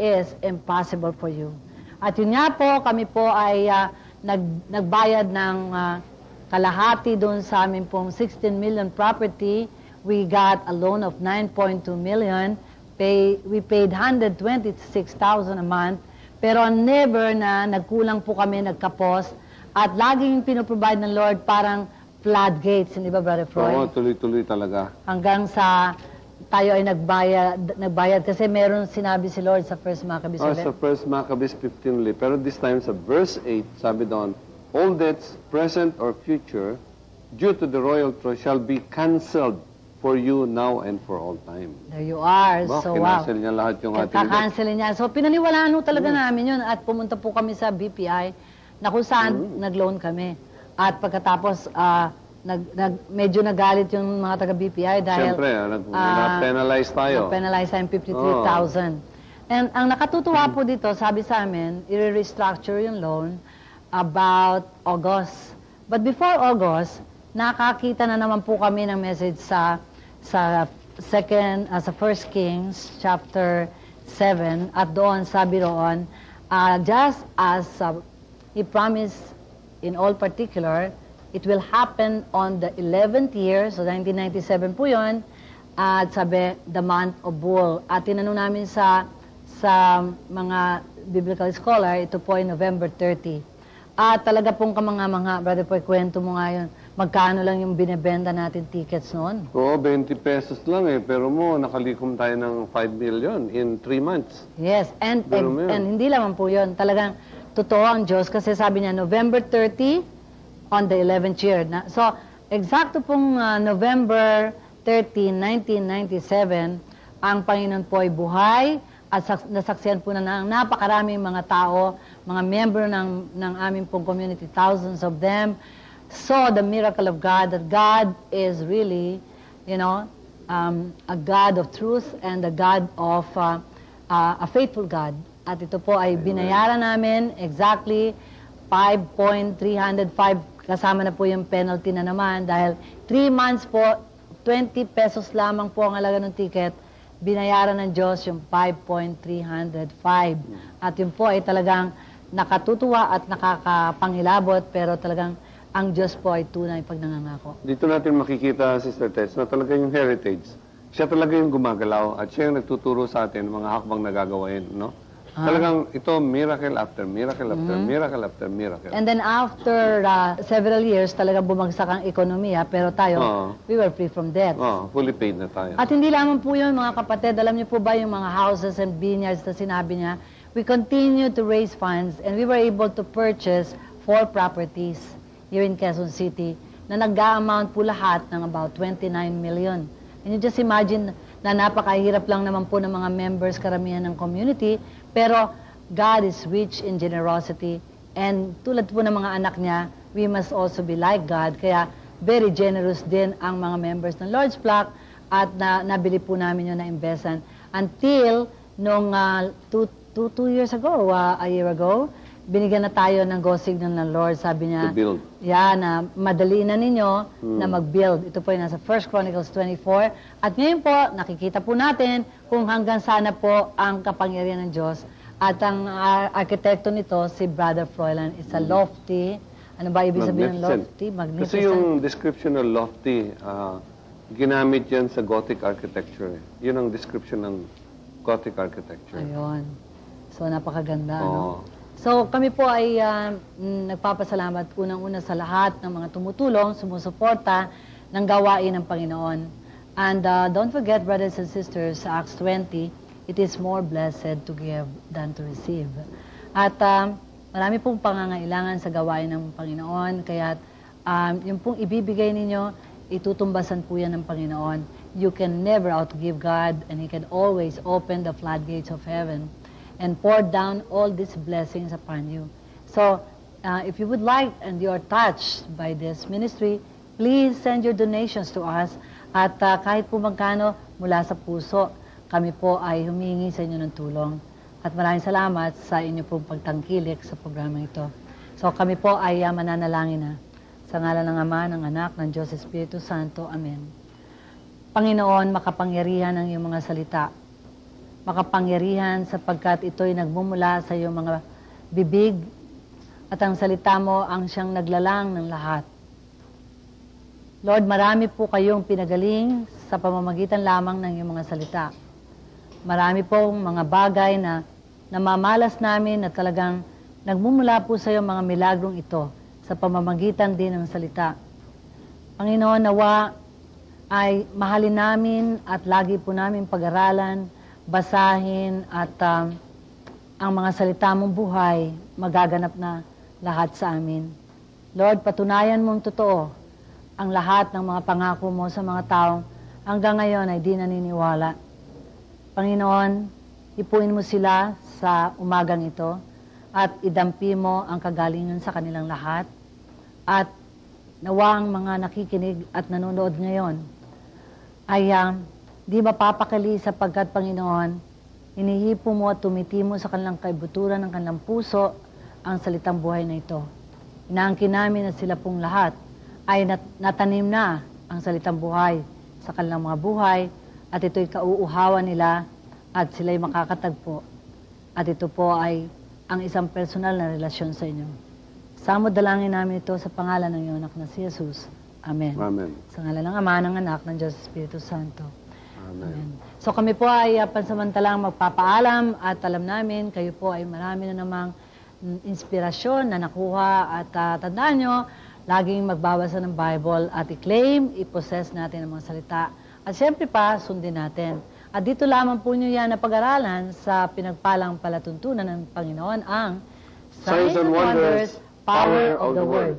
is impossible for you. At yun nga po, kami po ay nagbayad ng kalahati doon sa amin pong 16 million property. We got a loan of 9.2 million. We paid 126,000 a month. Pero never na nagkulang po kami, nagkapos. At laging pinoprovide ng Lord parang floodgates, hindi ba, Brother Froy? Oo, tuloy-tuloy talaga. Hanggang sa tayo ay nagbayad kasi meron sinabi si Lord sa 1 Maccabees 11. Sa 1 Maccabees 15. Pero this time sa verse 8, sabi doon, all debts, present or future, due to the royal trust shall be cancelled for you now and for all time. There you are. So, wow. Kinancel niya lahat yung ating debt. Kakancel niya. So, pinaniwalaan talaga namin yun. At pumunta po kami sa BPI na kung saan nag-loan kami. At pagkatapos, medyo nagalit yung mga taga-BPI dahil... Siyempre, na-penalize tayo. Na-penalize tayo 53,000. And ang nakatutuwa po dito, sabi sa amin, i-restructure yung loan about August. But before August, nakakita na naman po kami ng message sa 1 Kings chapter 7 at doon sabi roon, just as he promised in all particular, it will happen on the 11th year, so 1997 po yun, at sabi, the month of Bull. At tinanong namin sa mga biblical scholar, ito po ay November 30. At talaga pong kamanga-manga, Brother Poy, kwento mo nga yun, magkano lang yung binibenta natin tickets noon? Oo, 20 pesos lang pero nakalikom tayo ng 5 million in 3 months. Yes, and hindi lamang po yun. Talagang totoo ang Diyos kasi sabi niya, November 30 on the 11th year. So, eksakto pong November 30, 1997, ang Panginoon po ay buhay at nasaksihan po na ng napakaraming mga tao, mga member ng aming pong community, thousands of them, saw the miracle of God, that God is really, a God of truth and a God of a faithful God. At ito po ay binayaran namin exactly 5.305, kasama na po yung penalty na naman dahil 3 months po, 20 pesos lamang po ang halaga ng ticket, binayaran ng Diyos yung 5.305. At yun po ay talagang nakatutuwa at nakakapangilabot, pero talagang ang Diyos po ay tunay pag nangangako. Dito natin makikita, Sister Tess, na talaga yung heritage. Siya talaga yung gumagalaw at siya yung nagtuturo sa atin ng mga hakbang nagagawin, no? Talagang ito, miracle after miracle after miracle after miracle. And then after several years, talagang bumagsak ang ekonomiya, pero tayo, we were free from debt. Fully paid na tayo. At hindi lamang po yun, mga kapatid, alam niyo po ba yung mga houses and vineyards na sinabi niya? We continue to raise funds and we were able to purchase 4 properties here in Quezon City na nag-amount po lahat ng about 29 million. And you just imagine na napakahirap lang naman po ng mga members, karamihan ng community, pero God is rich in generosity. And tulad po ng mga anak niya, we must also be like God. Kaya very generous din ang mga members ng Lord's Flock at nabili po namin yun na investan. Until nung 2 years ago, a year ago, binigyan na tayo ng go signal ng Lord. Sabi niya, to build. Na madali na ninyo na mag-build. Ito po yung nasa 1 Chronicles 24. At ngayon po, nakikita po natin kung hanggang sana po ang kapangyarihan ng Diyos. At ang arkitekto nito, si Brother Froilan, is a lofty. Ano ba ibig sabihin ng lofty? Magnificent. Kasi yung description ng lofty, ginamit yan sa Gothic architecture. Yun ang description ng Gothic architecture. Ayun. So, napakaganda, no? So, kami po ay nagpapasalamat unang-una sa lahat ng mga tumutulong, sumusuporta ng gawain ng Panginoon. And don't forget, brothers and sisters, sa Acts 20, it is more blessed to give than to receive. At marami pong pangangailangan sa gawain ng Panginoon, kaya yung pong ibibigay ninyo, itutumbasan po yan ng Panginoon. You can never outgive God, and He can always open the floodgates of heaven and pour down all these blessings upon you. So, if you would like and you are touched by this ministry, please send your donations to us. At kahit po magkano mula sa puso, kami po ay humingi sa inyo ng tulong. At maraming salamat sa inyo pong pagtangkilik sa programa ito. So kami po ay mananalangin na. Sa ngalan ng Ama, ng Anak, ng Diyos Espiritu Santo. Amen. Panginoon, makapangyarihan ang iyong mga salita. makapangyarihan sapagkat ito'y nagmumula sa iyong mga bibig at ang salita mo ang siyang naglalang ng lahat. Lord, marami po kayong pinagaling sa pamamagitan lamang ng iyong mga salita. Marami pong mga bagay na namamalas namin na talagang nagmumula po sa iyong mga milagrong ito sa pamamagitan din ng salita. Panginoon, nawa ay mahalin namin at lagi po namin pag-aralan, basahin at ang mga salita mong buhay magaganap na lahat sa amin. Lord, patunayan mong totoo ang lahat ng mga pangako mo sa mga taong hanggang ngayon ay di naniniwala. Panginoon, ipuin mo sila sa umagang ito at idampi mo ang kagalingan sa kanilang lahat. At nawa ang mga nakikinig at nanonood ngayon ay di mapapakali sapagkat Panginoon, inihipo mo at tumitimo sa kanilang kaibuturan ng kanilang puso ang salitang buhay na ito. Inaangkin namin na sila pong lahat ay natanim na ang salitang buhay sa kanilang mga buhay at ito'y kauuhawan nila at sila'y makakatagpo. At ito po ay ang isang personal na relasyon sa inyo. Samo dalangin namin ito sa pangalan ng iyong anak na si Jesus. Amen. Amen. Sa ngalan ng Ama, ng Anak, ng Diyos Espiritu Santo. Amen. So kami po ay pansamantalang magpapaalam at alam namin kayo po ay marami na namang inspirasyon na nakuha at tandaan nyo, laging magbabasa ng Bible at i-claim, i-possess natin ang mga salita. At siyempre pa, sundin natin. At dito lamang po nyo yan na pag-aralan sa pinagpalang palatuntunan ng Panginoon ang Signs and Wonders, Power of the Word.